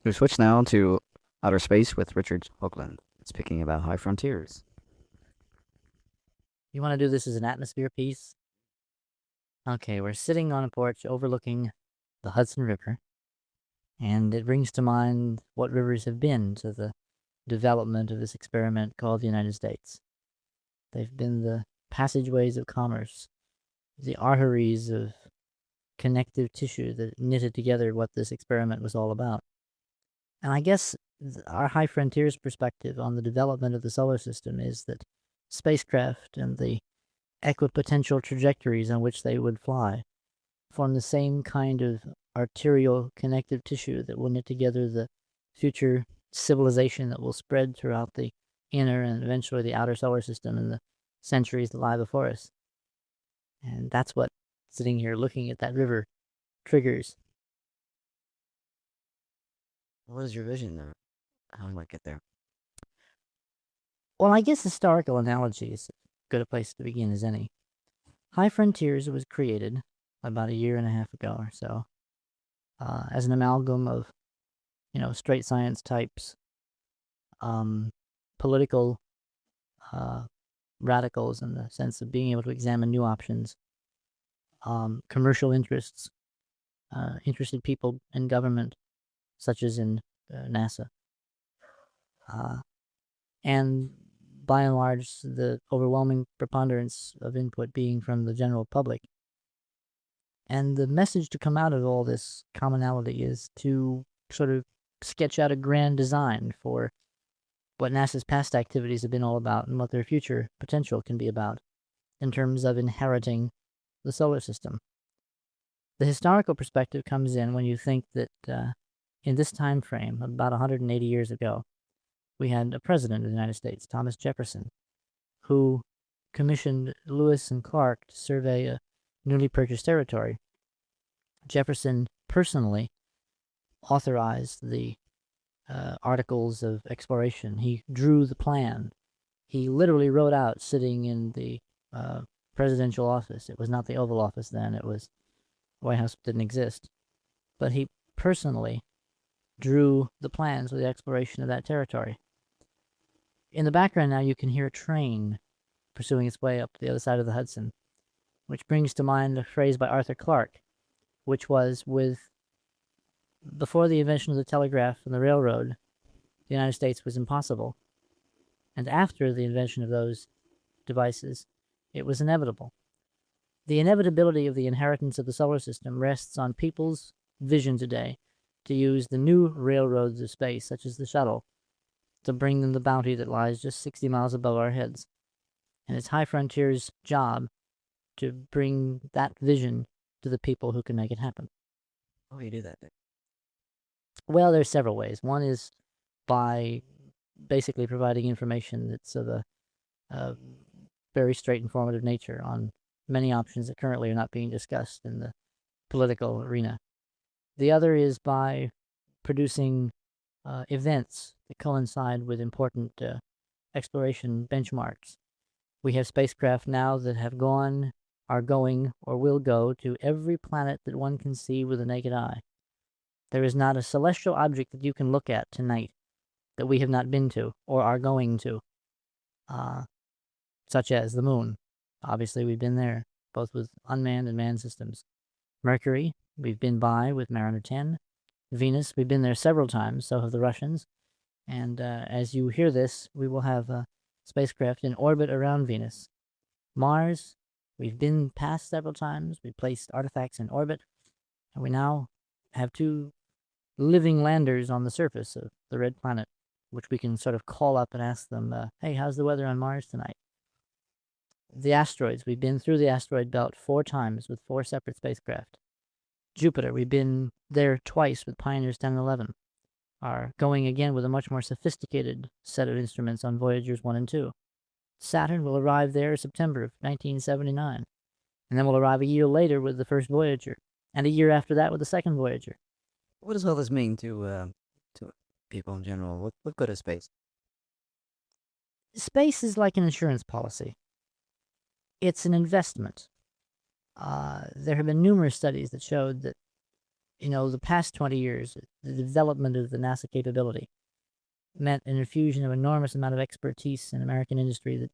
We switch now to outer space with Richard Hoagland. It's picking about high frontiers. You want to do this as an atmosphere piece? Okay, we're sitting on a porch overlooking the Hudson River, and it brings to mind what rivers have been to the development of this experiment called the United States. They've been the passageways of commerce, the arteries of connective tissue that knitted together what this experiment was all about. And I guess our high frontiers perspective on the development of the solar system is that spacecraft and the equipotential trajectories on which they would fly form the same kind of arterial connective tissue that will knit together the future civilization that will spread throughout the inner and eventually the outer solar system in the centuries that lie before us. And that's what sitting here looking at that river triggers. What is your vision of how we might get there? Well, I guess historical analogy is as good a place to begin as any. High Frontiers was created about a year and a half ago or so as an amalgam of, straight science types, political radicals in the sense of being able to examine new options, commercial interests, interested people in government, such as in NASA, and by and large, the overwhelming preponderance of input being from the general public. And the message to come out of all this commonality is to sort of sketch out a grand design for what NASA's past activities have been all about and what their future potential can be about in terms of inheriting the solar system. The historical perspective comes in when you think that in this time frame, about 180 years ago, we had a president of the United States, Thomas Jefferson, who commissioned Lewis and Clark to survey a newly purchased territory. Jefferson personally authorized the articles of exploration. He drew the plan. He literally wrote out, sitting in the presidential office. It was not the Oval Office then. It was the White House didn't exist. But he personally drew the plans for the exploration of that territory. In the background now, you can hear a train pursuing its way up the other side of the Hudson, which brings to mind a phrase by Arthur Clarke, which was before the invention of the telegraph and the railroad, the United States was impossible. And after the invention of those devices, it was inevitable. The inevitability of the inheritance of the solar system rests on people's vision today to use the new railroads of space, such as the shuttle, to bring them the bounty that lies just 60 miles above our heads. And it's High Frontier's job to bring that vision to the people who can make it happen. How will you do that? Well, there's several ways. One is by basically providing information that's of a very straight informative nature on many options that currently are not being discussed in the political arena. The other is by producing events that coincide with important exploration benchmarks. We have spacecraft now that have gone, are going, or will go to every planet that one can see with the naked eye. There is not a celestial object that you can look at tonight that we have not been to or are going to, such as the moon. Obviously, we've been there, both with unmanned and manned systems. Mercury, we've been by with Mariner 10. Venus, we've been there several times, so have the Russians. And as you hear this, we will have a spacecraft in orbit around Venus. Mars, we've been past several times. We placed artifacts in orbit. And we now have two living landers on the surface of the red planet, which we can sort of call up and ask them, hey, how's the weather on Mars tonight? The asteroids, we've been through the asteroid belt 4 times with 4 separate spacecraft. Jupiter, we've been there twice with Pioneers 10 and 11, are going again with a much more sophisticated set of instruments on Voyagers 1 and 2. Saturn will arrive there September of 1979, and then we'll arrive a year later with the first Voyager, and a year after that with the second Voyager. What does all this mean to people in general? What good is space? Space is like an insurance policy. It's an investment. There have been numerous studies that showed that the past 20 years, the development of the NASA capability meant an infusion of enormous amount of expertise in American industry that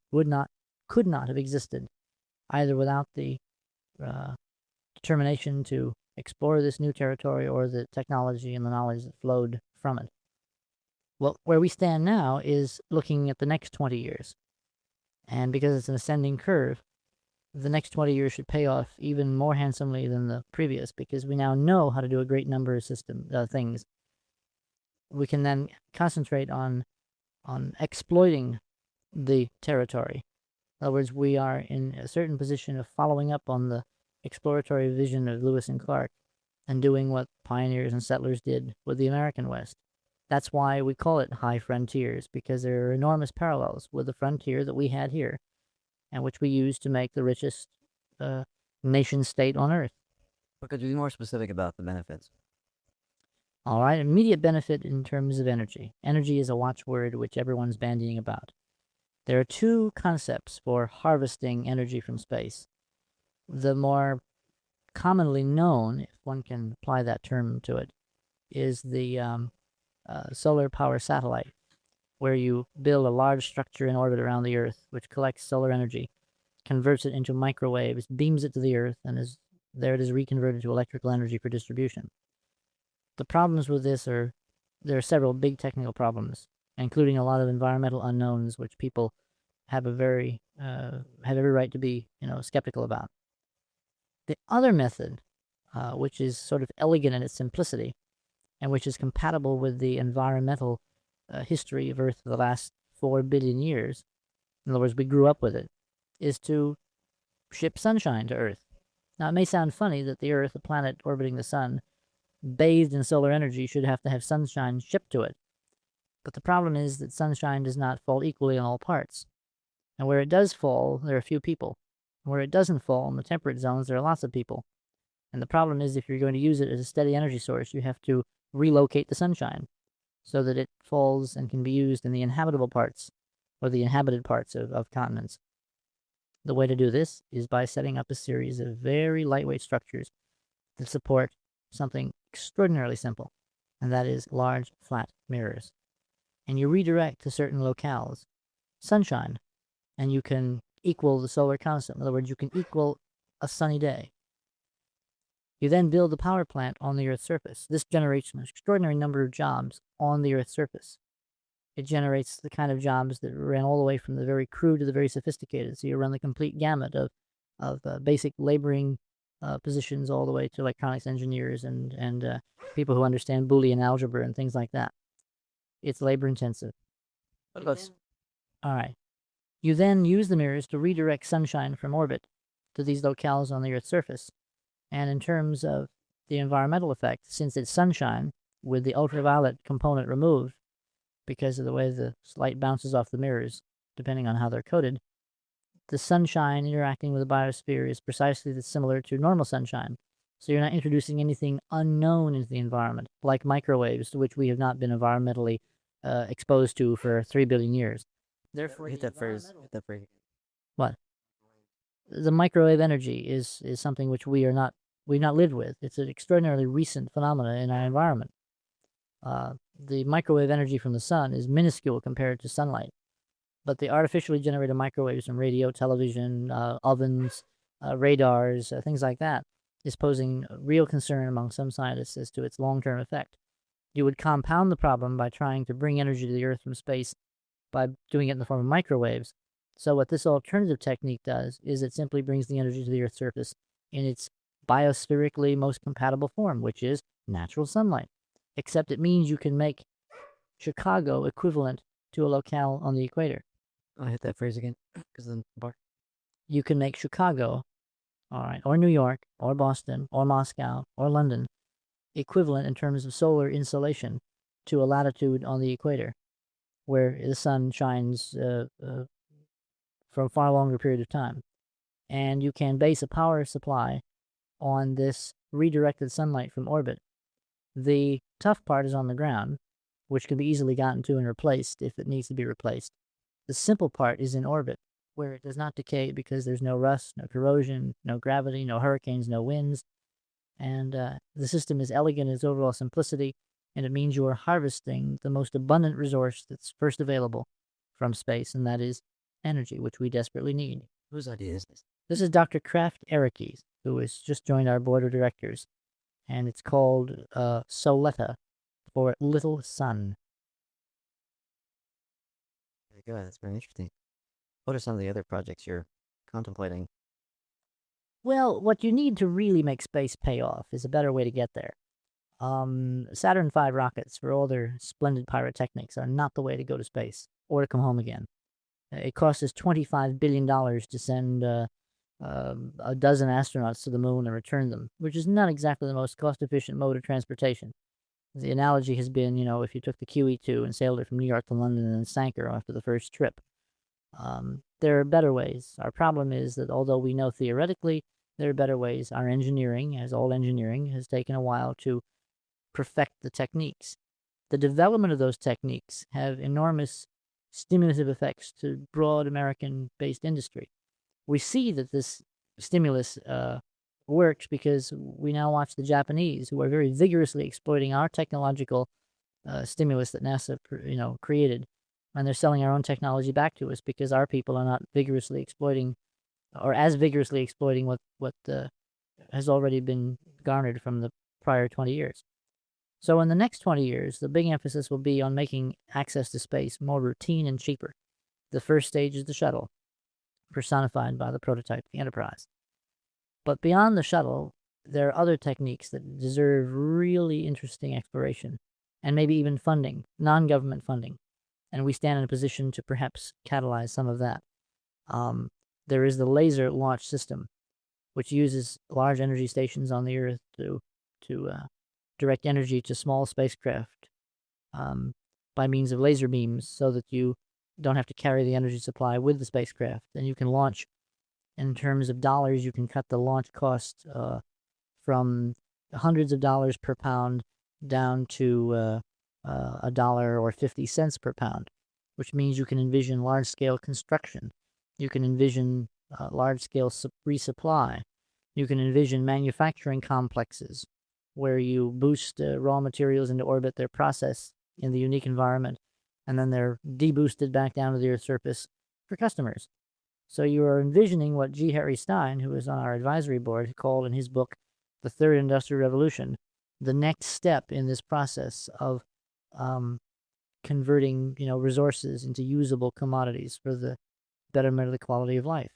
could not have existed either without the determination to explore this new territory or the technology and the knowledge that flowed from it. Well, where we stand now is looking at the next 20 years. And because it's an ascending curve, the next 20 years should pay off even more handsomely than the previous, because we now know how to do a great number of things. We can then concentrate on exploiting the territory. In other words, we are in a certain position of following up on the exploratory vision of Lewis and Clark and doing what pioneers and settlers did with the American West. That's why we call it high frontiers, because there are enormous parallels with the frontier that we had here and which we used to make the richest nation state on Earth. But could you be more specific about the benefits? All right, immediate benefit in terms of energy. Energy is a watchword which everyone's bandying about. There are two concepts for harvesting energy from space. The more commonly known, if one can apply that term to it, is the solar power satellite, where you build a large structure in orbit around the Earth, which collects solar energy, converts it into microwaves, beams it to the Earth, and there it is reconverted to electrical energy for distribution. The problems with this there are several big technical problems, including a lot of environmental unknowns, which people have every right to be skeptical about. The other method, which is sort of elegant in its simplicity, and which is compatible with the environmental history of Earth for the last 4 billion years, in other words, we grew up with it, is to ship sunshine to Earth. Now, it may sound funny that the Earth, a planet orbiting the sun, bathed in solar energy, should have to have sunshine shipped to it. But the problem is that sunshine does not fall equally on all parts. And where it does fall, there are few people. And where it doesn't fall, in the temperate zones, there are lots of people. And the problem is, if you're going to use it as a steady energy source, you have to relocate the sunshine so that it falls and can be used in the inhabitable parts, or the inhabited parts of continents. The way to do this is by setting up a series of very lightweight structures that support something extraordinarily simple, and that is large, flat mirrors. And you redirect to certain locales sunshine, and you can equal the solar constant. In other words, you can equal a sunny day. You then build the power plant on the Earth's surface. This generates an extraordinary number of jobs on the Earth's surface. It generates the kind of jobs that ran all the way from the very crude to the very sophisticated. So you run the complete gamut of basic laboring positions all the way to electronics engineers and people who understand Boolean algebra and things like that. It's labor intensive. What about All right. You then use the mirrors to redirect sunshine from orbit to these locales on the Earth's surface. And in terms of the environmental effect, since it's sunshine with the ultraviolet component removed because of the way the light bounces off the mirrors, depending on how they're coated, the sunshine interacting with the biosphere is precisely similar to normal sunshine. So you're not introducing anything unknown into the environment, like microwaves, to which we have not been environmentally exposed to for 3 billion years. Therefore, hit that phrase? Hit that phrase. What? The microwave energy is something which we've not lived with. It's an extraordinarily recent phenomenon in our environment. The microwave energy from the sun is minuscule compared to sunlight, but the artificially generated microwaves from radio, television, ovens, radars, things like that, is posing real concern among some scientists as to its long-term effect. You would compound the problem by trying to bring energy to the Earth from space by doing it in the form of microwaves. So what this alternative technique does is it simply brings the energy to the Earth's surface in its biospherically most compatible form, which is natural sunlight. Except it means you can make Chicago equivalent to a locale on the equator. I'll hit that phrase again, because then bar. You can make Chicago, all right, or New York, or Boston, or Moscow, or London, equivalent in terms of solar insolation to a latitude on the equator, where the sun shines for a far longer period of time. And you can base a power supply on this redirected sunlight from orbit. The tough part is on the ground, which can be easily gotten to and replaced if it needs to be replaced. The simple part is in orbit, where it does not decay because there's no rust, no corrosion, no gravity, no hurricanes, no winds. And the system is elegant in its overall simplicity, and it means you are harvesting the most abundant resource that's first available from space, and that is energy, which we desperately need. Whose idea is this? This is Dr. Kraft Ericke, who has just joined our board of directors, and it's called Soletta, for Little Sun. Very good. That's very interesting. What are some of the other projects you're contemplating? Well, what you need to really make space pay off is a better way to get there. Saturn V rockets, for all their splendid pyrotechnics, are not the way to go to space or to come home again. It costs us $25 billion to send a dozen astronauts to the moon and return them, which is not exactly the most cost-efficient mode of transportation. The analogy has been, if you took the QE2 and sailed it from New York to London and then sank her after the first trip. There are better ways. Our problem is that although we know theoretically there are better ways, our engineering, as all engineering, has taken a while to perfect the techniques. The development of those techniques have enormous stimulative effects to broad American-based industry. We see that this stimulus works because we now watch the Japanese, who are very vigorously exploiting our technological stimulus that NASA created, and they're selling our own technology back to us because our people are not vigorously exploiting, or as vigorously exploiting what has already been garnered from the prior 20 years. So in the next 20 years, the big emphasis will be on making access to space more routine and cheaper. The first stage is the shuttle, personified by the prototype, the Enterprise. But beyond the shuttle, there are other techniques that deserve really interesting exploration, and maybe even funding, non-government funding. And we stand in a position to perhaps catalyze some of that. There is the laser launch system, which uses large energy stations on the Earth to direct energy to small spacecraft by means of laser beams, so that you don't have to carry the energy supply with the spacecraft, and you can launch. In terms of dollars, you can cut the launch cost from hundreds of dollars per pound down to $1 or 50 cents per pound, which means you can envision large-scale construction. You can envision large-scale resupply. You can envision manufacturing complexes where you boost raw materials into orbit, they're processed in the unique environment, and then they're deboosted back down to the Earth's surface for customers. So you are envisioning what G. Harry Stein, who is on our advisory board, called in his book, The Third Industrial Revolution, the next step in this process of converting, resources into usable commodities for the betterment of the quality of life.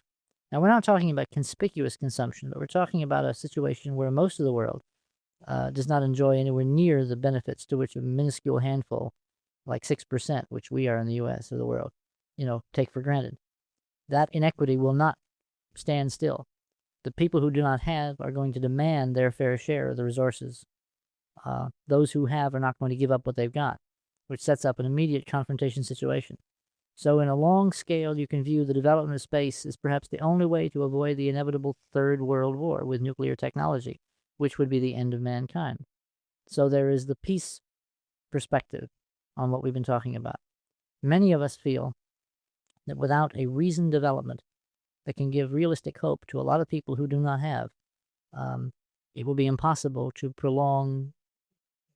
Now, we're not talking about conspicuous consumption, but we're talking about a situation where most of the world does not enjoy anywhere near the benefits to which a minuscule handful, like 6%, which we are in the U.S. of the world, take for granted. That inequity will not stand still. The people who do not have are going to demand their fair share of the resources. Those who have are not going to give up what they've got, which sets up an immediate confrontation situation. So in a long scale, you can view the development of space as perhaps the only way to avoid the inevitable Third World War with nuclear technology, which would be the end of mankind. So there is the peace perspective on what we've been talking about. Many of us feel that without a reasoned development that can give realistic hope to a lot of people who do not have, it will be impossible to prolong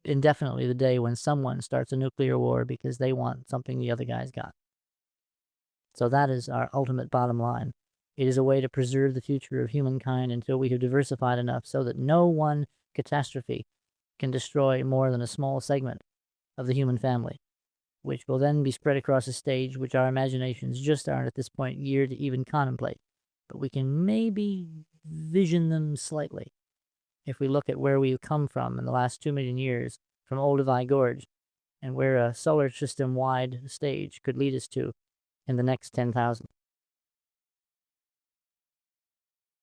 indefinitely the day when someone starts a nuclear war because they want something the other guy's got. So that is our ultimate bottom line. It is a way to preserve the future of humankind until we have diversified enough so that no one catastrophe can destroy more than a small segment of the human family, which will then be spread across a stage which our imaginations just aren't at this point geared to even contemplate. But we can maybe vision them slightly if we look at where we've come from in the last 2 million years from Olduvai Gorge, and where a solar system-wide stage could lead us to in the next 10,000.